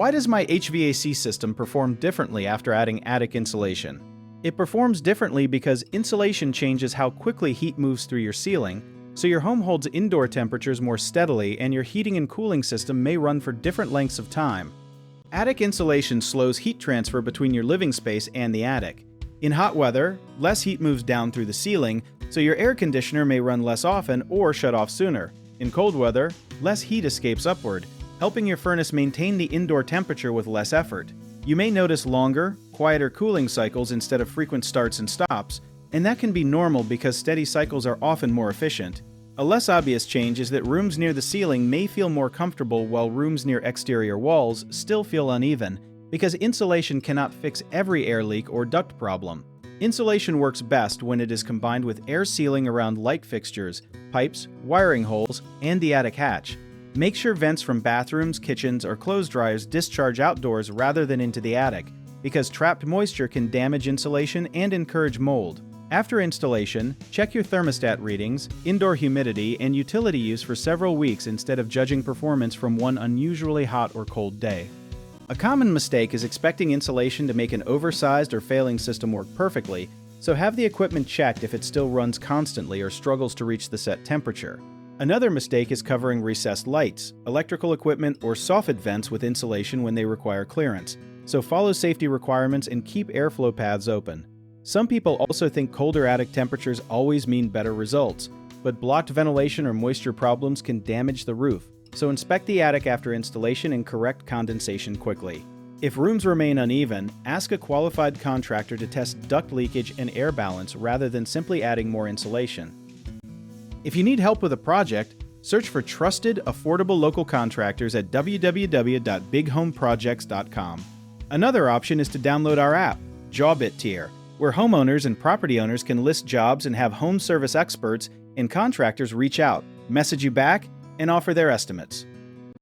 Why does my HVAC system perform differently after adding attic insulation? It performs differently because insulation changes how quickly heat moves through your ceiling, so your home holds indoor temperatures more steadily and your heating and cooling system may run for different lengths of time. Attic insulation slows heat transfer between your living space and the attic. In hot weather, less heat moves down through the ceiling, so your air conditioner may run less often or shut off sooner. In cold weather, less heat escapes upward, helping your furnace maintain the indoor temperature with less effort. You may notice longer, quieter cooling cycles instead of frequent starts and stops, and that can be normal because steady cycles are often more efficient. A less obvious change is that rooms near the ceiling may feel more comfortable while rooms near exterior walls still feel uneven, because insulation cannot fix every air leak or duct problem. Insulation works best when it is combined with air sealing around light fixtures, pipes, wiring holes, and the attic hatch. Make sure vents from bathrooms, kitchens, or clothes dryers discharge outdoors rather than into the attic, because trapped moisture can damage insulation and encourage mold. After installation, check your thermostat readings, indoor humidity, and utility use for several weeks instead of judging performance from one unusually hot or cold day. A common mistake is expecting insulation to make an oversized or failing system work perfectly, so have the equipment checked if it still runs constantly or struggles to reach the set temperature. Another mistake is covering recessed lights, electrical equipment, or soffit vents with insulation when they require clearance, so follow safety requirements and keep airflow paths open. Some people also think colder attic temperatures always mean better results, but blocked ventilation or moisture problems can damage the roof, so inspect the attic after installation and correct condensation quickly. If rooms remain uneven, ask a qualified contractor to test duct leakage and air balance rather than simply adding more insulation. If you need help with a project, search for trusted, affordable local contractors at www.bighomeprojects.com. Another option is to download our app, Jobit Tier, where homeowners and property owners can list jobs and have home service experts and contractors reach out, message you back, and offer their estimates.